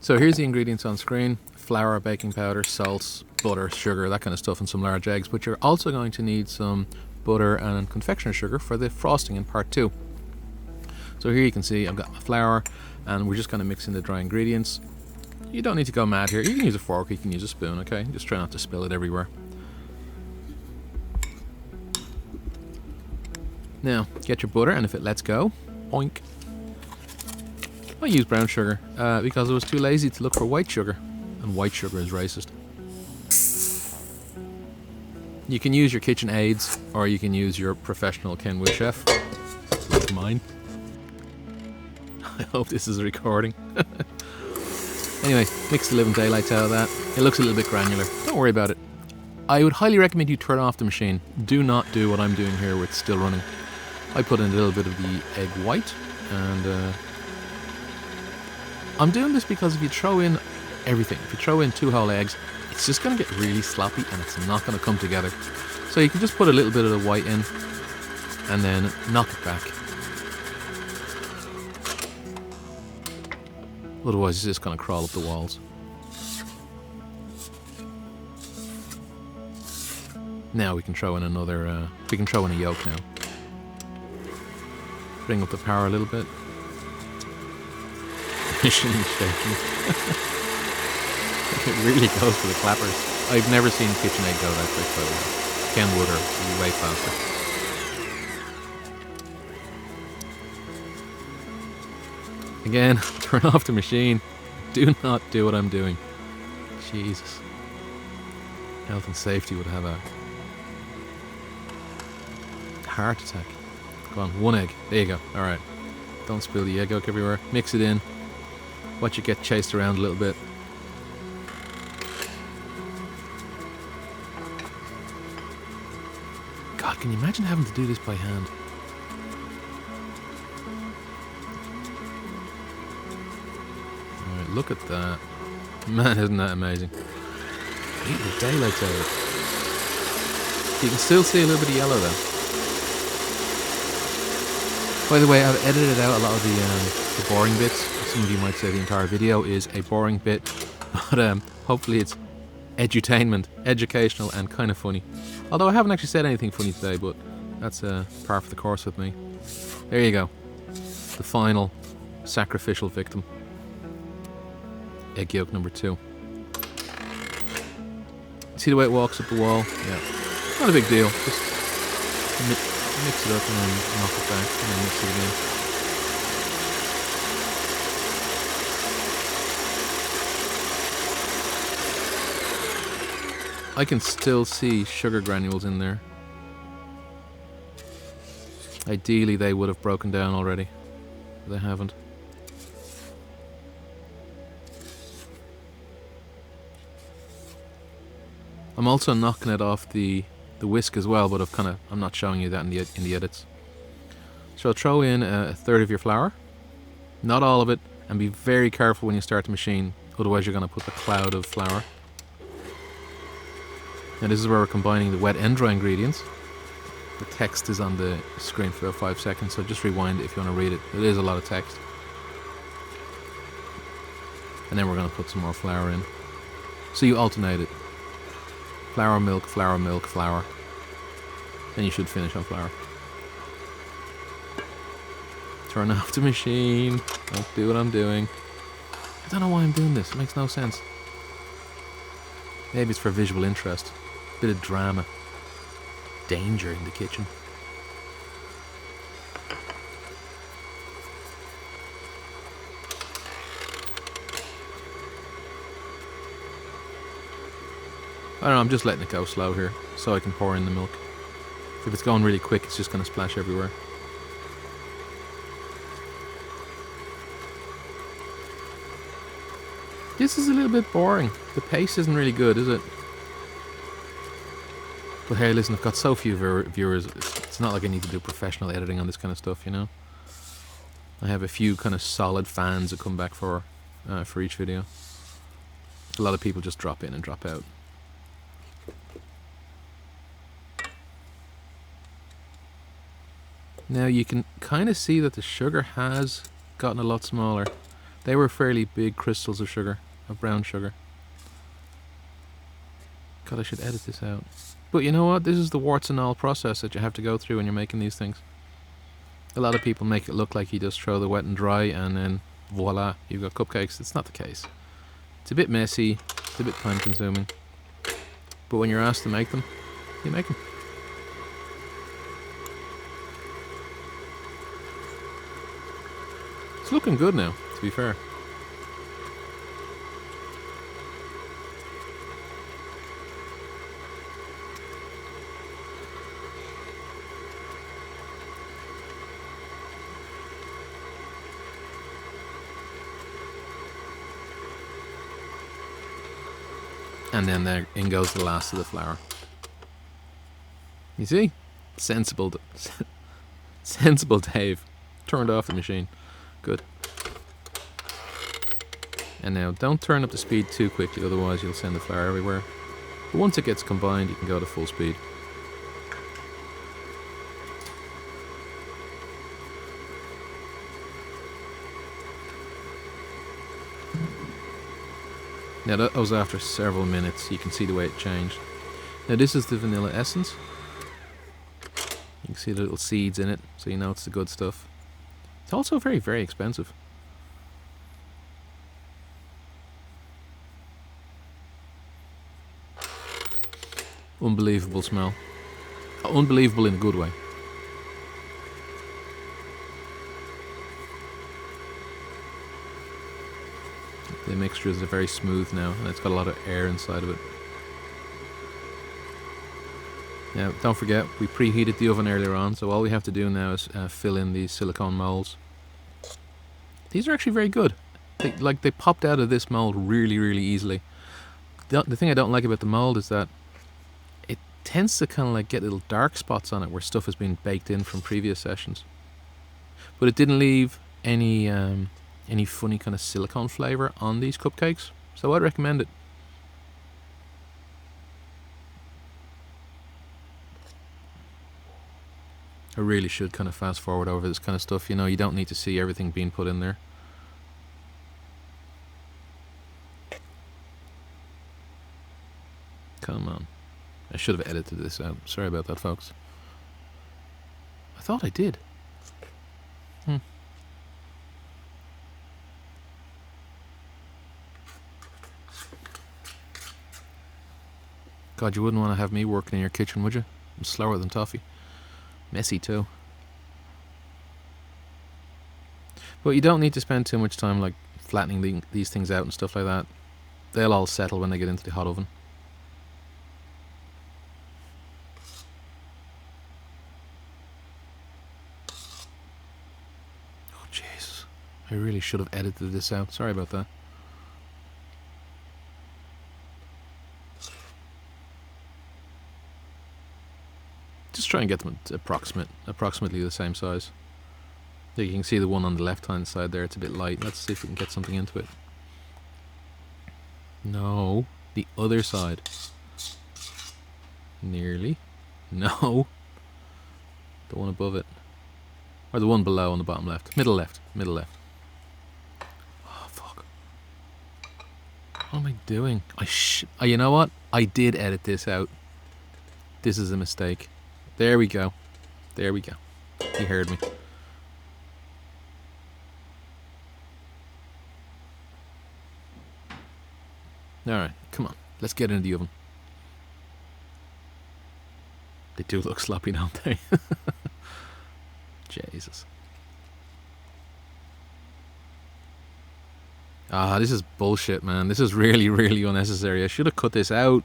So here's the ingredients on screen: flour, baking powder, salt, butter, sugar, that kind of stuff, and some large eggs. But you're also going to need some butter and confectioner sugar for the frosting in part 2. So here you can see I've got my flour, and we're just going to mix in the dry ingredients. You don't need to go mad here. You can use a fork, you can use a spoon, okay? Just try not to spill it everywhere. Now, get your butter, and if it lets go, oink. I use brown sugar because I was too lazy to look for white sugar, and white sugar is racist. You can use your kitchen aids, or you can use your professional Kenwood chef, like mine. I hope this is a recording. Anyway, mix the living daylights out of that. It looks a little bit granular. Don't worry about it. I would highly recommend you turn off the machine. Do not do what I'm doing here where it's still running. I put in a little bit of the egg white, and I'm doing this because if you throw in everything, if you throw in 2 whole eggs, it's just going to get really sloppy and it's not going to come together. So you can just put a little bit of the white in and then knock it back. Otherwise it's just going to crawl up the walls. Now we can throw in another, we can throw in a yolk now. Bring up the power a little bit. Machine is shaking. It really goes for the clappers. I've never seen kitchen egg go that quick, by the way. Kenwood are way faster. Again, turn off the machine. Do not do what I'm doing. Jesus. Health and safety would have a heart attack. Come on, 1 egg. There you go. Alright. Don't spill the egg yolk everywhere. Mix it in. Watch it get chased around a little bit. God, can you imagine having to do this by hand? Alright, look at that. Man, isn't that amazing? Eat the daylights out of it. You can still see a little bit of yellow though. By the way, I've edited out a lot of the boring bits. Some of you might say the entire video is a boring bit, but hopefully it's edutainment, educational, and kind of funny. Although I haven't actually said anything funny today, but that's par for the course with me. There you go. The final sacrificial victim. Egg yolk number 2. See the way it walks up the wall? Yeah. Not a big deal. Just mix it up and then knock it back and then mix it again. I can still see sugar granules in there. Ideally they would have broken down already, but they haven't. I'm also knocking it off the whisk as well, but I'm not showing you that in the edits. So throw in a third of your flour, not all of it, and be very careful when you start the machine, otherwise you're going to put a cloud of flour. Now this is where we're combining the wet and dry ingredients. The text is on the screen for about 5 seconds, so just rewind it if you want to read it. It is a lot of text. And then we're going to put some more flour in. So you alternate it. Flour, milk, flour, milk, flour. Then you should finish on flour. Turn off the machine. Don't do what I'm doing. I don't know why I'm doing this. It makes no sense. Maybe it's for visual interest. Bit of drama. Danger in the kitchen. I don't know, I'm just letting it go slow here so I can pour in the milk. If it's going really quick, it's just going to splash everywhere. This is a little bit boring. The pace isn't really good, is it? But hey, listen, I've got so few viewers, it's not like I need to do professional editing on this kind of stuff, you know? I have a few kind of solid fans that come back for each video. A lot of people just drop in and drop out. Now you can kind of see that the sugar has gotten a lot smaller, They were fairly big crystals of sugar, of brown sugar. God, I should edit this out. But you know what? This is the warts and all process that you have to go through when you're making these things. A lot of people make it look like you just throw the wet and dry and then voila, you've got cupcakes. It's not the case. It's a bit messy, it's a bit time consuming. But when you're asked to make them, you make them. It's looking good now, to be fair. And then there in goes the last of the flour. You see? Sensible, sensible Dave. Turned off the machine. Good. And now don't turn up the speed too quickly, otherwise you'll send the flour everywhere. But once it gets combined, you can go to full speed. Now that was after several minutes. You can see the way it changed. Now this is the vanilla essence. You can see the little seeds in it, so you know it's the good stuff. It's also very, very expensive. Unbelievable smell. Unbelievable in a good way. The mixture is very smooth now, and it's got a lot of air inside of it. Now, don't forget, we preheated the oven earlier on, so all we have to do now is fill in these silicone molds. These are actually very good. They popped out of this mold really, really easily. The thing I don't like about the mold is that it tends to kind of like get little dark spots on it where stuff has been baked in from previous sessions. But it didn't leave any funny kind of silicone flavour on these cupcakes, so I'd recommend it. I really should kind of fast forward over this kind of stuff, you know, you don't need to see everything being put in there. Come on. I should have edited this out. Sorry about that, folks. I thought I did. God, you wouldn't want to have me working in your kitchen, would you? I'm slower than toffee. Messy too. But you don't need to spend too much time like flattening these things out and stuff like that. They'll all settle when they get into the hot oven. Oh Jesus, I really should have edited this out. Sorry about that. Just try and get them approximately the same size. There you can see the one on the left hand side there, it's a bit light. Let's see if we can get something into it. No, the other side. Nearly. No. The one above it. Or the one below on the bottom left. Middle left. Middle left. Oh, fuck. What am I doing? You know what? I did edit this out. This is a mistake. There we go. There we go. You heard me. Alright, come on. Let's get into the oven. They do look sloppy, don't they? Jesus. Ah, this is bullshit, man. This is really, really unnecessary. I should have cut this out.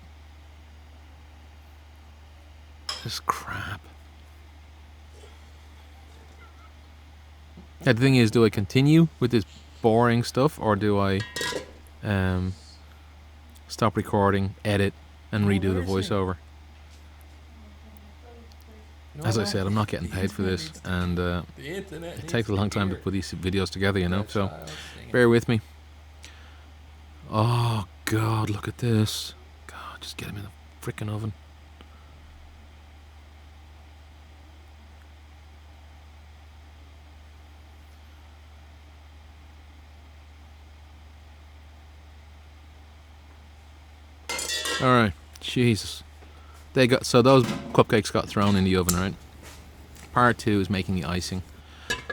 This is crap. Now, the thing is, do I continue with this boring stuff, or do I stop recording, edit, and redo the voiceover? As I said, I'm not getting paid for this, and it takes a long time to put these videos together, you know, so bear with me. Oh, God, look at this. God, just get him in the frickin' oven. All right, Jesus. So those cupcakes got thrown in the oven, right? Part 2 is making the icing.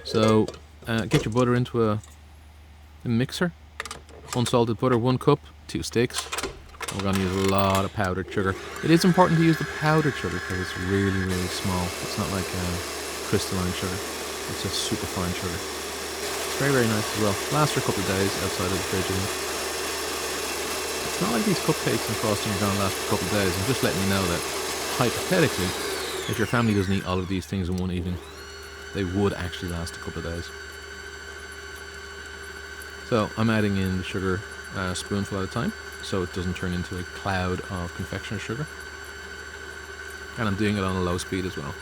So get your butter into a mixer. Unsalted butter, 1 cup, 2 sticks. We're going to use a lot of powdered sugar. It is important to use the powdered sugar because it's really, really small. It's not like crystalline sugar. It's just super fine sugar. It's very, very nice as well. Lasts for a couple of days outside of the fridge. It's not like these cupcakes and frosting are going to last for a couple of days. I'm just letting you know that, hypothetically, if your family doesn't eat all of these things in one evening, they would actually last a couple of days. So I'm adding in the sugar a spoonful at a time, so it doesn't turn into a cloud of confectioner's sugar. And I'm doing it on a low speed as well.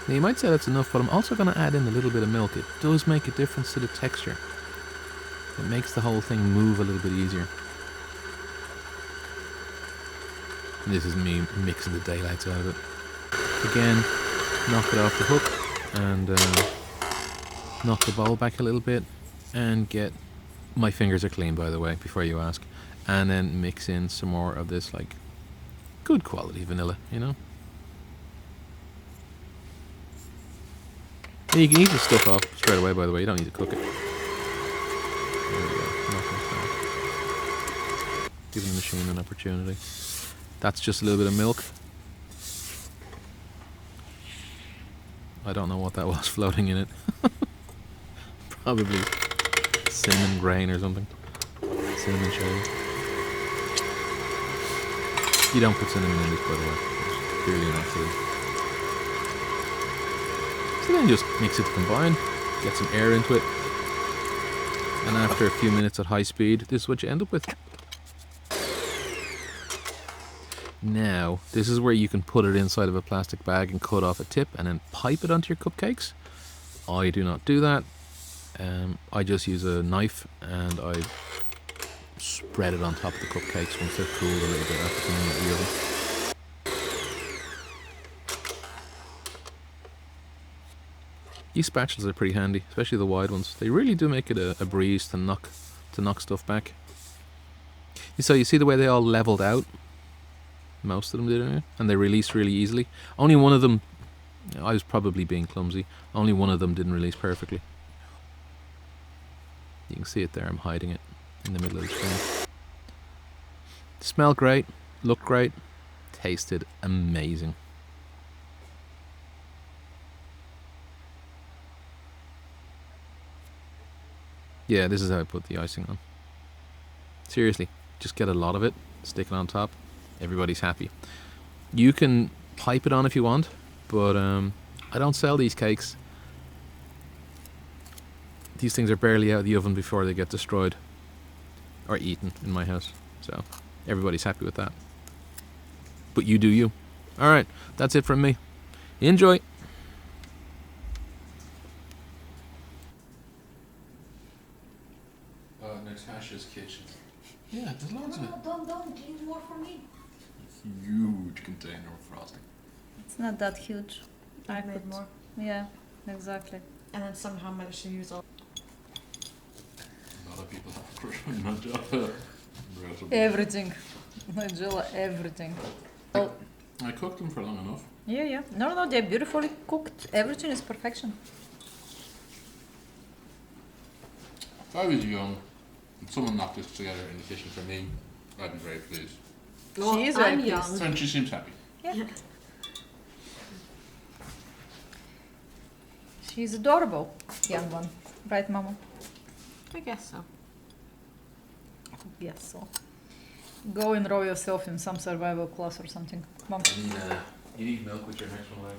Now you might say that's enough, but I'm also going to add in a little bit of milk. It does make a difference to the texture. It makes the whole thing move a little bit easier. And this is me mixing the daylights out of it. Again, knock it off the hook and knock the bowl back a little bit and get... My fingers are clean, by the way, before you ask. And then mix in some more of this, like, good quality vanilla, you know? And you can eat the stuff off straight away, by the way. You don't need to cook it. There we go. Giving the machine an opportunity. That's just a little bit of milk. I don't know what that was floating in it. Probably cinnamon grain or something. Cinnamon sugar. You don't put cinnamon in this, by the way. It's purely an accident. So then just mix it to combine, get some air into it, and after a few minutes at high speed, this is what you end up with. Now, this is where you can put it inside of a plastic bag and cut off a tip and then pipe it onto your cupcakes. I do not do that. I just use a knife and I spread it on top of the cupcakes once they're cooled a little bit after coming out of the oven. These spatulas are pretty handy, especially the wide ones. They really do make it a breeze to knock stuff back. So you see the way they all leveled out? Most of them did anyway, and they released really easily. Only one of them, I was probably being clumsy, only one of them didn't release perfectly. You can see it there, I'm hiding it in the middle of the screen. Smelled great, looked great, tasted amazing. Yeah, this is how I put the icing on. Seriously, just get a lot of it, stick it on top, everybody's happy. You can pipe it on if you want, but I don't sell these cakes. These things are barely out of the oven before they get destroyed or eaten in my house, so everybody's happy with that. But you do you. Alright, that's it from me. Enjoy! Natasha's kitchen. Yeah, there's loads of it. Don't leave more for me. Huge container of frosting. It's not that huge. I made more. Yeah, exactly. And then somehow managed to use all. A lot of people have a crush on my job. Everything. Nigella, everything. Oh. I cooked them for long enough. Yeah. No, they're beautifully cooked. Everything is perfection. If I was young and someone knocked this together in the kitchen for me, I'd be very pleased. Well, She is very I'm pleased. young. And she seems happy. Yeah. She's adorable, young one. Right, Mama? I guess so. Yes, so. Go enroll yourself in some survival class or something. Mom. You need milk with your next one,